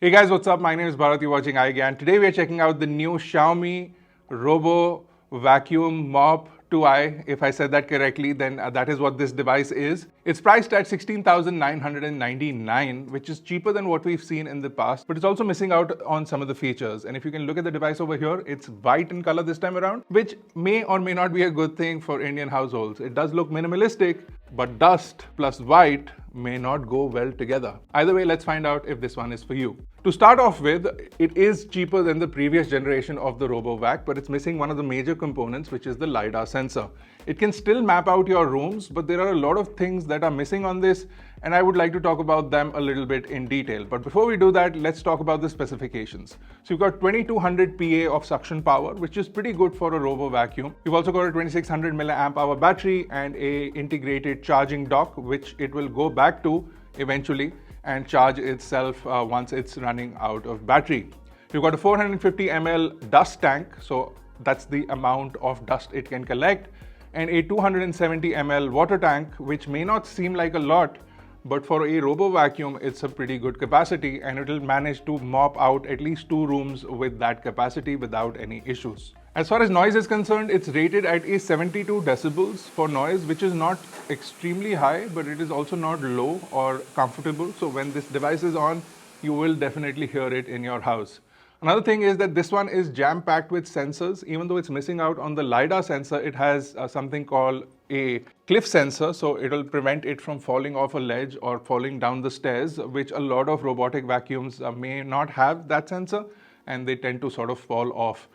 Hey guys, what's up? My name is Bharat, you're watching iGyaan. Today we are checking out the new Xiaomi Robot Vacuum Mop 2i. If I said that correctly, then that is what this device is. It's priced at 16,999, which is cheaper than what we've seen in the past, but it's also missing out on some of the features. And if you can look at the device over here, it's white in color this time around, which may or may not be a good thing for Indian households. It does look minimalistic, but dust plus white may not go well together. Either way, let's find out if this one is for you. To start off with, it is cheaper than the previous generation of the RoboVac, but it's missing one of the major components, which is the LiDAR sensor. It can still map out your rooms, but there are a lot of things that are missing on this, and I would like to talk about them a little bit in detail. But before we do that, let's talk about the specifications. So you've got 2200 PA of suction power, which is pretty good for a RoboVacuum. You've also got a 2600 milliamp hour battery and a integrated charging dock, which it will go back to eventually and charge itself once it's running out of battery. You've got a 450 ml dust tank, so that's the amount of dust it can collect, and a 270 ml water tank, which may not seem like a lot, but for a robo vacuum it's a pretty good capacity, and it'll manage to mop out at least 2 rooms with that capacity without any issues. As far as noise is concerned, it's rated at a 72 decibels for noise, which is not extremely high, but it is also not low or comfortable. So when this device is on, you will definitely hear it in your house. Another thing is that this one is jam-packed with sensors. Even though it's missing out on the LiDAR sensor, it has something called a cliff sensor, so it'll prevent it from falling off a ledge or falling down the stairs, which a lot of robotic vacuums may not have that sensor, and they tend to sort of fall off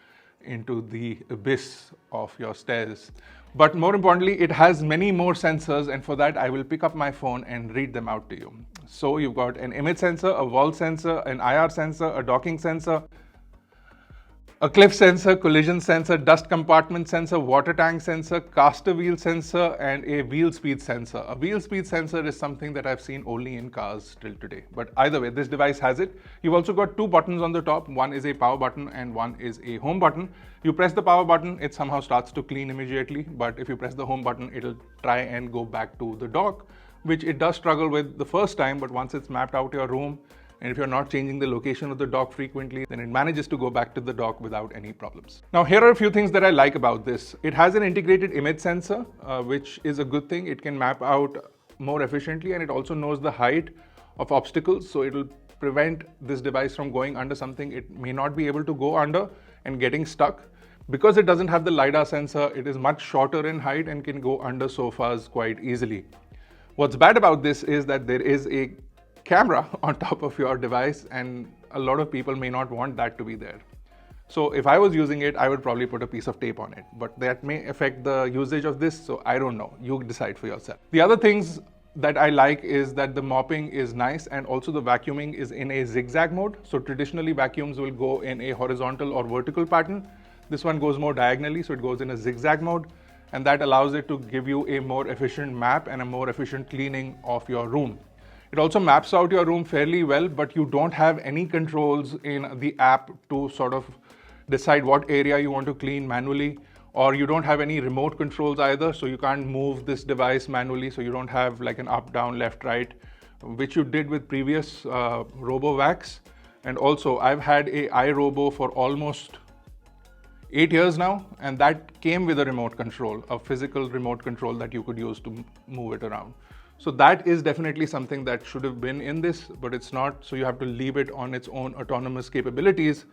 into the abyss of your stairs. But more importantly, it has many more sensors, and for that I will pick up my phone and read them out to you. So you've got an image sensor, a wall sensor, an IR sensor, a docking sensor, a cliff sensor, collision sensor, dust compartment sensor, water tank sensor, caster wheel sensor, and a wheel speed sensor. A wheel speed sensor is something that I've seen only in cars till today. But either way, this device has it. You've also got 2 buttons on the top. One is a power button and one is a home button. You press the power button, it somehow starts to clean immediately. But if you press the home button, it'll try and go back to the dock, which it does struggle with the first time, but once it's mapped out your room, and if you're not changing the location of the dock frequently, then it manages to go back to the dock without any problems. Now, here are a few things that I like about this. It has an integrated image sensor, which is a good thing. It can map out more efficiently, and it also knows the height of obstacles, so it'll prevent this device from going under something it may not be able to go under and getting stuck. Because it doesn't have the LiDAR sensor, it is much shorter in height and can go under sofas quite easily. What's bad about this is that there is a camera on top of your device, and a lot of people may not want that to be there. So if I was using it, I would probably put a piece of tape on it, but that may affect the usage of this, so I don't know. You decide for yourself. The other things that I like is that the mopping is nice, and also the vacuuming is in a zigzag mode. So traditionally vacuums will go in a horizontal or vertical pattern. This one goes more diagonally, so it goes in a zigzag mode, and that allows it to give you a more efficient map and a more efficient cleaning of your room. It also maps out your room fairly well, but you don't have any controls in the app to sort of decide what area you want to clean manually, or you don't have any remote controls either, so you can't move this device manually, so you don't have like an up, down, left, right, which you did with previous RoboVacs. And also, I've had a iRobo for almost 8 years now, and that came with a remote control, a physical remote control that you could use to move it around. So that is definitely something that should have been in this, but it's not, so you have to leave it on its own autonomous capabilities,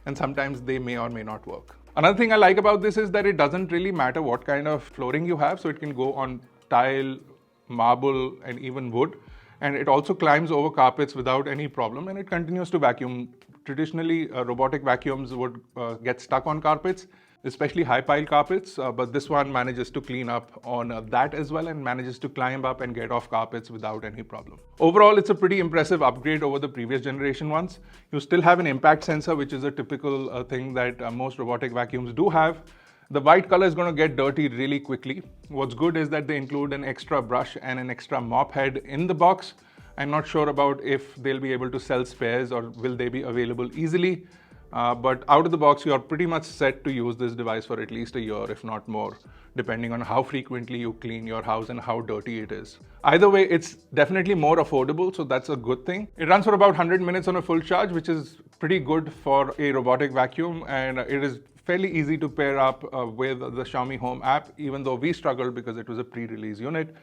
and sometimes they may or may not work. Another thing I like about this is that it doesn't really matter what kind of flooring you have, so it can go on tile, marble, and even wood, and it also climbs over carpets without any problem, and it continues to vacuum. Traditionally, robotic vacuums would get stuck on carpets, especially high pile carpets, but this one manages to clean up on that as well, and manages to climb up and get off carpets without any problem. Overall, it's a pretty impressive upgrade over the previous generation ones. You still have an impact sensor, which is a typical thing that most robotic vacuums do have. The white color is going to get dirty really quickly. What's good is that they include an extra brush and an extra mop head in the box. I'm not sure about if they'll be able to sell spares or will they be available easily. But out of the box, you are pretty much set to use this device for at least a year, if not more, depending on how frequently you clean your house and how dirty it is. Either way, it's definitely more affordable, so that's a good thing. It runs for about 100 minutes on a full charge, which is pretty good for a robotic vacuum, and it is fairly easy to pair up with the Xiaomi Home app, even though we struggled because it was a pre-release unit.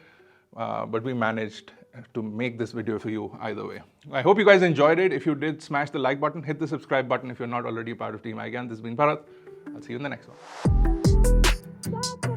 But we managed to make this video for you either way. I hope you guys enjoyed it. If you did, smash the like button, hit the subscribe button if you're not already a part of Team iGyaan. This has been Bharat. I'll see you in the next one.